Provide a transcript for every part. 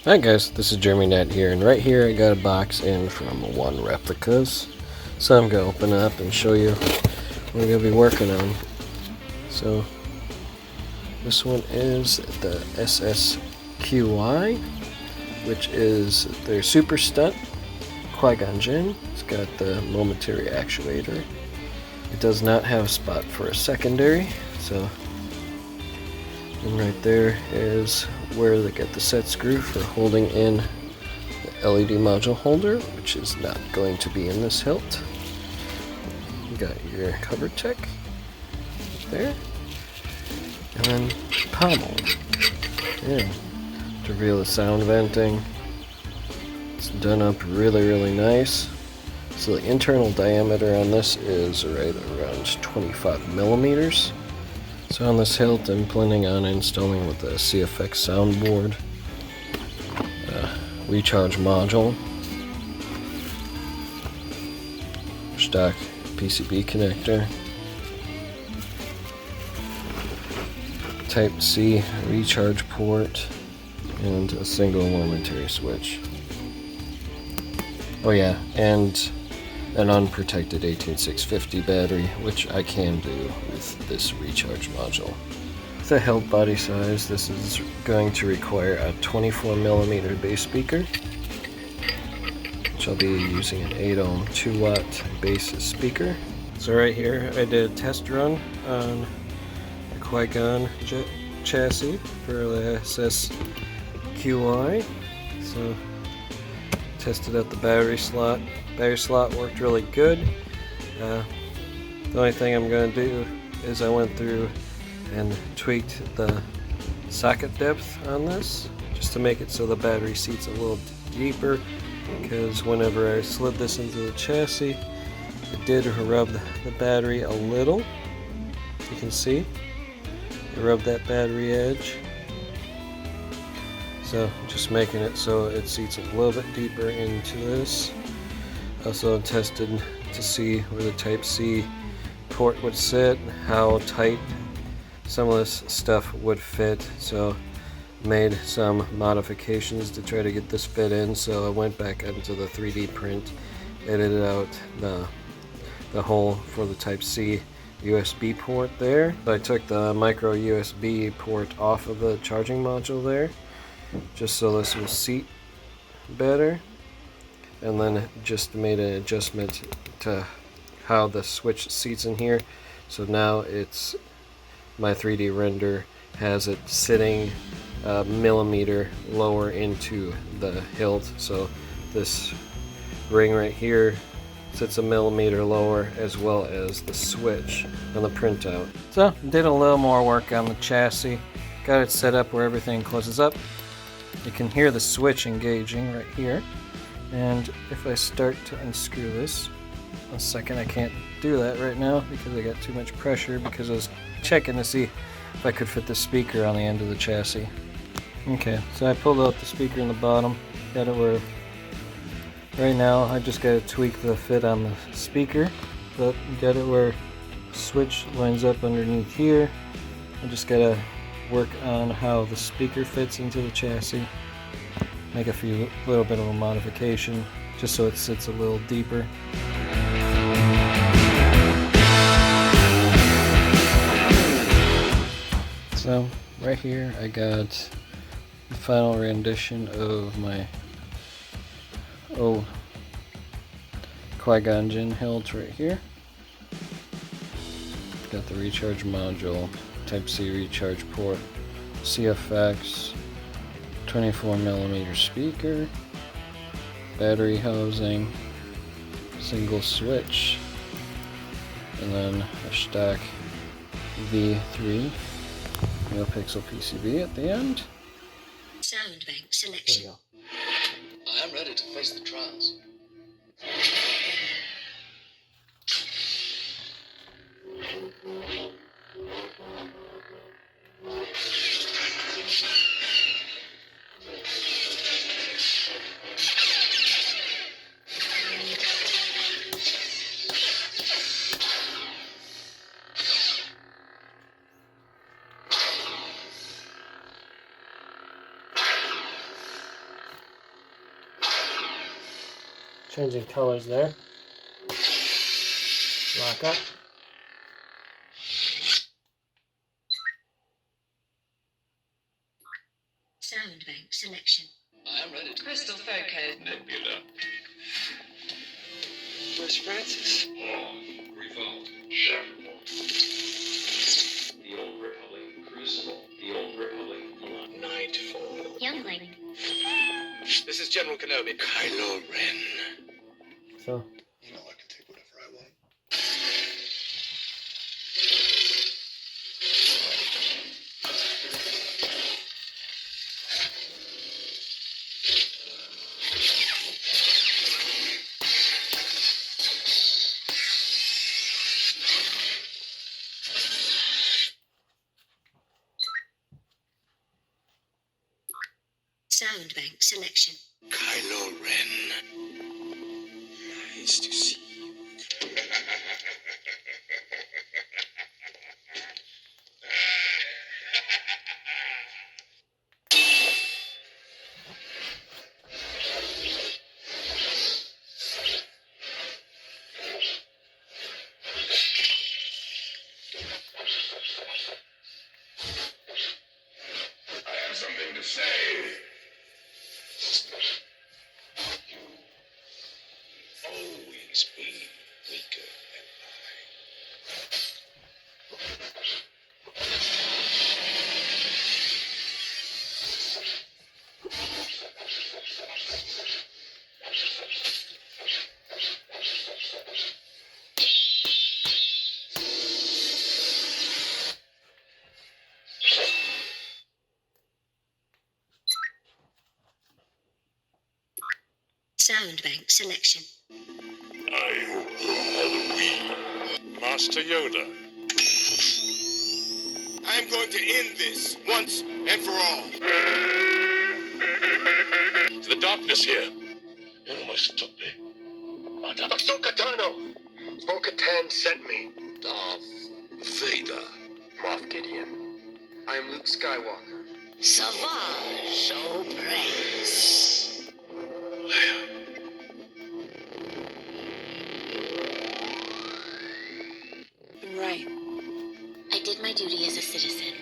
Hi guys, this is Jeremy Net here, and right here I got a box in from One Replicas. So I'm going to open it up and show you what we're going to be working on. So this one is the SSQY, which is their super stunt Qui-Gon Jinn. It's got the momentary actuator. It does not have a spot for a secondary, so and right there is where they get the set screw for holding in the LED module holder, which is not going to be in this hilt. You got your cover check there, and then pommel. Yeah, to reveal the sound venting. It's done up really nice. So the internal diameter on this is right around 25 millimeters. So on this hilt, I'm planning on installing with the CFX soundboard, recharge module, Shtok PCB connector, Type-C recharge port, and a single momentary switch. Oh yeah, and an unprotected 18650 battery, which I can do with this recharge module. With the hilt body size, this is going to require a 24mm bass speaker, which I'll be using an 8-ohm 2-watt bass speaker. So right here I did a test run on the Qui-Gon chassis for the SSQY. So tested out the battery slot. Battery slot worked really good. The only thing I'm going to do is I went through and tweaked the socket depth on this just to make it so the battery seat's a little deeper, because whenever I slid this into the chassis, it did rub the battery a little. You can see it rubbed that battery edge. So just making it so it seats a little bit deeper into this. Also tested to see where the Type-C port would sit, how tight some of this stuff would fit. So made some modifications to try to get this fit in. So I went back into the 3D print, edited out the hole for the Type-C USB port there. So I took the micro USB port off of the charging module there, just so this will seat better, and then just made an adjustment to how the switch seats in here. So now it's my 3D render has it sitting a millimeter lower into the hilt, so this ring right here sits a millimeter lower, as well as the switch on the printout. So did a little more work on the chassis, got it set up where everything closes up. You can hear the switch engaging right here, and if I start to unscrew this, one second, I can't do that right now because I got too much pressure, because I was checking to see if I could fit the speaker on the end of the chassis. Okay, so I pulled out the speaker in the bottom, got it where, right now I just got to tweak the fit on the speaker, but got it where switch lines up underneath here. I just got to work on how the speaker fits into the chassis, make a little bit of a modification just so it sits a little deeper. So right here I got the final rendition of my Qui-Gon Jinn hilt right here. Got the recharge module, Type-C recharge port, CFX, 24mm speaker, battery housing, single switch, and then a Shtok V3 megapixel PCB at the end. Sound bank selection. There you go. I am ready to face the trials. changing colors there. Lock up. Sound bank selection. I am ready to Crystal focus. Nebula. Where's Francis? Revolt. Shuffle. The Old Republic. Crystal. The Old Republic. Nightfall. Youngling. This is General Kenobi. Kylo Ren. So, You know I can take whatever I want. Sound bank selection. Kylo Ren. Nice to see you. I have something to say. Always been weaker than Sound bank selection. I hope Halloween. Master Yoda. I am going to end this once and for all. The darkness here. Ahsoka Tano. Bo-Katan sent me. Darth Vader. Moff Gideon. I am Luke Skywalker. Savage Opress. Right. I did my duty as a citizen.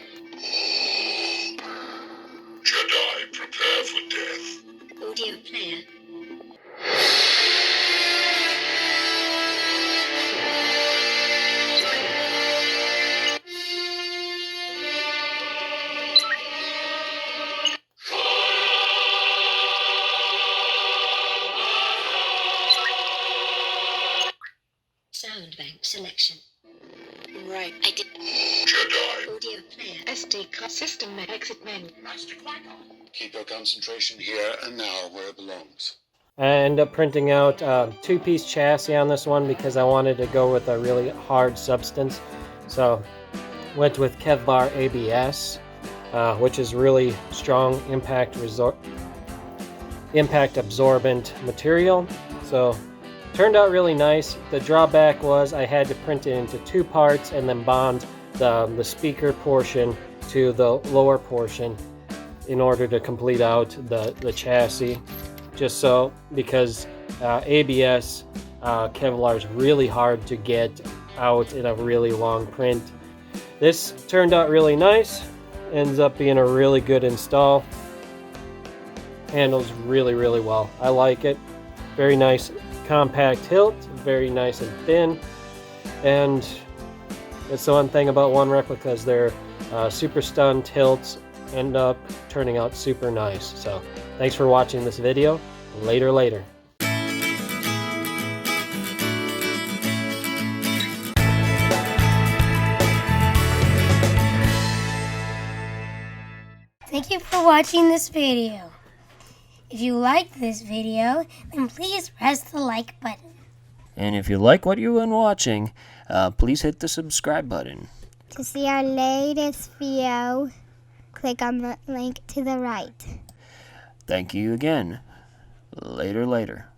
Jedi, prepare for death. Audio player. Sound bank selection. Right. I did Jedi. audio player. SD card system exit menu. Master Qui-Gon. Keep your concentration here and now where it belongs. I ended up printing out a two-piece chassis on this one because I wanted to go with a really hard substance. So, went with Kevlar ABS, which is really strong impact absorbent material. So, turned out really nice. The drawback was I had to print it into two parts and then bond the speaker portion to the lower portion in order to complete out the chassis. Just so, because ABS Kevlar is really hard to get out in a really long print. This turned out really nice. Ends up being a really good install. Handles really, really well. I like it. Very nice compact hilt, very nice and thin. And that's the one thing about One Replicas, their super stunned hilts end up turning out super nice. So thanks for watching this video. Later. Thank you for watching this video. If you liked this video, then please press the like button. And if you like what you've been watching, please hit the subscribe button. To see our latest video, click on the link to the right. Thank you again. Later.